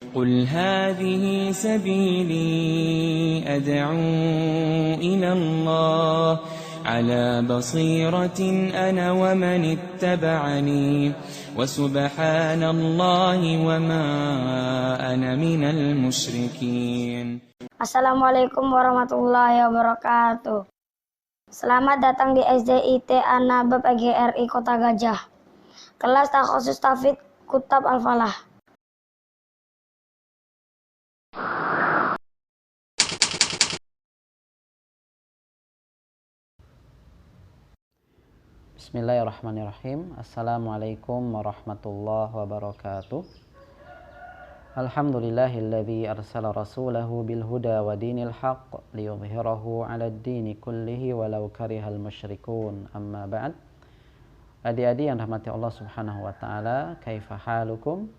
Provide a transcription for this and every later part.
قل هذه سبيلي أدعو إلى الله على بصيرة أنا ومن اتبعني وسبحان الله وما أنا من المشركين. Assalamualaikum warahmatullahi wabarakatuh. Selamat datang di SDIT An-Nabab PGRI Kota Gajah. Kelas Takhusus Tahfidz Kutab Al-Falah. Bismillahirrahmanirrahim. Assalamualaikum warahmatullahi wabarakatuh. Alhamdulillahilladzi arsala rasulahu bil huda wa dinil haqq liyudhhirahu 'alad dini kullihi walau karihal musyrikun. Amma ba'd. Adik-adik yang rahmati Allah Subhanahu wa taala, kaifa halukum?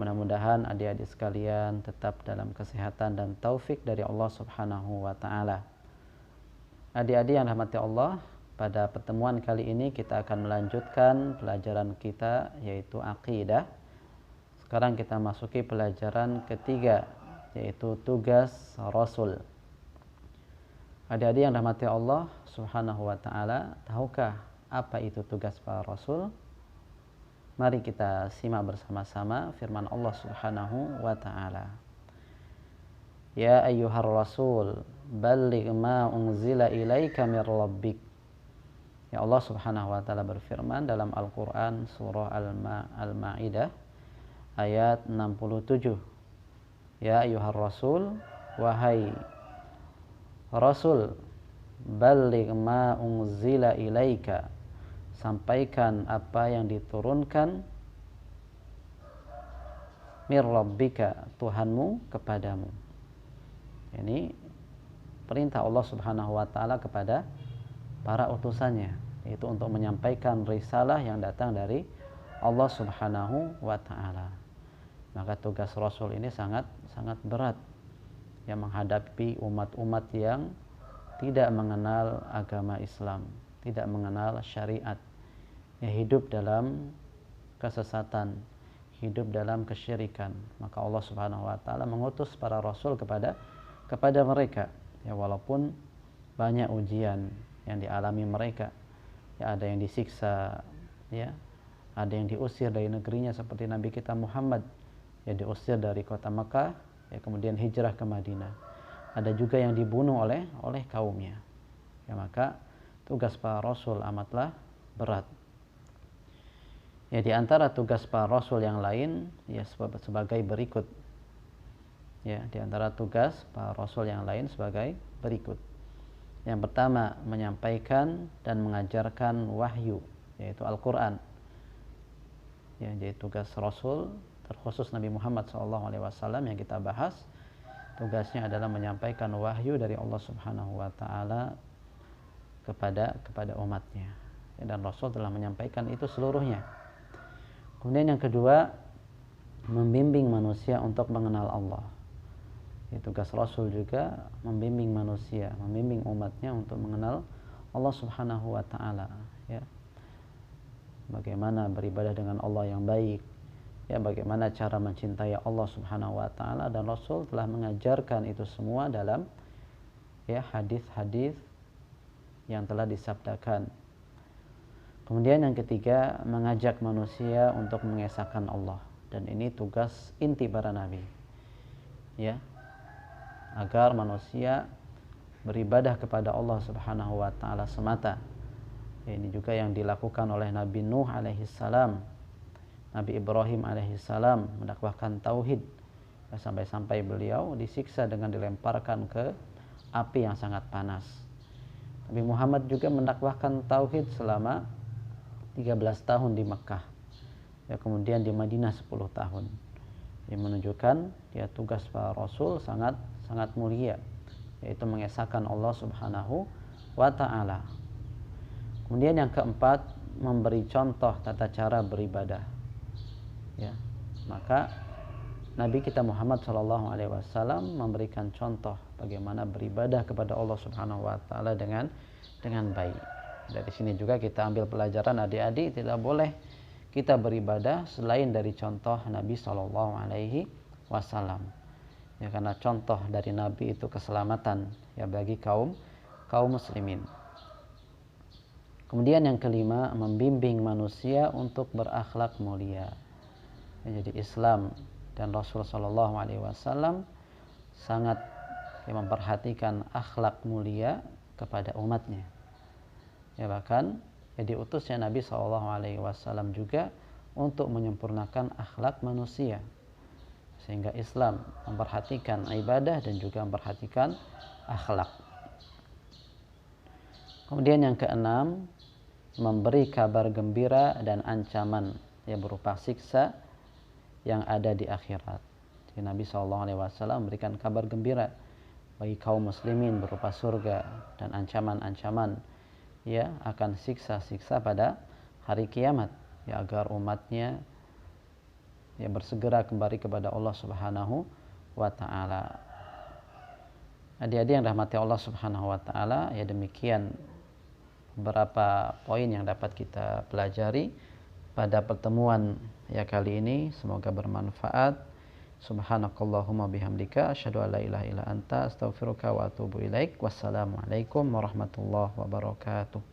Mudah-mudahan adik-adik sekalian tetap dalam kesehatan dan taufik dari Allah Subhanahu wa taala. Adik-adik yang rahmati Allah, pada pertemuan kali ini kita akan melanjutkan pelajaran kita, yaitu akidah. Sekarang kita masuki pelajaran ketiga, yaitu tugas Rasul. Adik-adik yang rahmati Allah Subhanahu wa taala, tahukah apa itu tugas para Rasul? Mari kita simak bersama-sama firman Allah Subhanahu wa taala. Ya ayyuhar rasul, balligh ma unzila ilaika mir rabbik. Ya, Allah Subhanahu wa taala berfirman dalam Al-Qur'an surah Al-Maidah ayat 67. Ya ayyuhar rasul, wahai Rasul, balligh ma unzila ilaika, sampaikan apa yang diturunkan mir rabbika, Tuhanmu, kepadamu. Ini perintah Allah Subhanahu wa taala kepada para utusannya, yaitu untuk menyampaikan risalah yang datang dari Allah Subhanahu wa taala. Maka tugas Rasul ini sangat berat, yang menghadapi umat-umat yang tidak mengenal agama Islam, tidak mengenal syariat, yang hidup dalam kesesatan, hidup dalam kesyirikan. Maka Allah Subhanahu wa taala mengutus para rasul kepada mereka, ya, walaupun banyak ujian yang dialami mereka, ya, ada yang disiksa, ya, ada yang diusir dari negerinya seperti Nabi kita Muhammad, ya, diusir dari kota Makkah, ya, kemudian hijrah ke Madinah. Ada juga yang dibunuh oleh kaumnya. Ya, maka tugas para rasul amatlah berat. Ya, di antara tugas para rasul yang lain, ya, sebagai berikut. Ya, di antara tugas para rasul yang lain sebagai berikut. Yang pertama, menyampaikan dan mengajarkan wahyu, yaitu Al-Quran. Ya, jadi tugas Rasul, terkhusus Nabi Muhammad SAW yang kita bahas, tugasnya adalah menyampaikan wahyu dari Allah Subhanahu wa taala kepada umatnya. Ya, dan Rasul telah menyampaikan itu seluruhnya. Kemudian yang kedua, membimbing manusia untuk mengenal Allah. Tugas Rasul juga membimbing manusia, membimbing umatnya untuk mengenal Allah Subhanahu wa taala, ya. Bagaimana beribadah dengan Allah yang baik, ya, bagaimana cara mencintai Allah Subhanahu wa taala, dan Rasul telah mengajarkan itu semua dalam, ya, hadis-hadis yang telah disabdakan. Kemudian yang ketiga, mengajak manusia untuk mengesahkan Allah, dan ini tugas inti para nabi, ya, agar manusia beribadah kepada Allah Subhanahu wa taala semata. Ini juga yang dilakukan oleh Nabi Nuh alaihi salam, Nabi Ibrahim alaihi salam, mendakwahkan tauhid, sampai-sampai beliau disiksa dengan dilemparkan ke api yang sangat panas. Nabi Muhammad juga mendakwahkan tauhid selama 13 tahun di Mekah, ya, kemudian di Madinah 10 tahun. Ini menunjukkan, ya, tugas para rasul sangat mulia, yaitu mengesahkan Allah Subhanahu wa taala. Kemudian yang keempat, memberi contoh tata cara beribadah, ya. Maka Nabi kita Muhammad SAW memberikan contoh bagaimana beribadah kepada Allah Subhanahu wa taala dengan baik. Dari sini juga kita ambil pelajaran, adik-adik, tidak boleh kita beribadah selain dari contoh Nabi wasallam. Ya, karena contoh dari Nabi itu keselamatan ya bagi kaum muslimin. Kemudian yang kelima, membimbing manusia untuk berakhlak mulia. Ya, jadi Islam dan Rasul Shallallahu Alaihi Wasallam sangat memperhatikan akhlak mulia kepada umatnya. Ya, bahkan diutusnya Nabi Shallallahu Alaihi Wasallam juga untuk menyempurnakan akhlak manusia, sehingga Islam memperhatikan ibadah dan juga memperhatikan akhlak. Kemudian yang keenam, memberi kabar gembira dan ancaman yang berupa siksa yang ada di akhirat. Jadi Nabi SAW memberikan kabar gembira bagi kaum muslimin berupa surga dan ancaman-ancaman ya akan siksa-siksa pada hari kiamat, ya agar umatnya ya bersegera kembali kepada Allah Subhanahu wa taala. Adik-adik yang rahmati Allah Subhanahu wa taala, ya demikian beberapa poin yang dapat kita pelajari pada pertemuan ya kali ini. Semoga bermanfaat. Subhanakallahumma bihamdika asyhadu an la ilaha illa anta astaghfiruka wa atubu ilaik. Wassalamualaikum warahmatullahi wabarakatuh.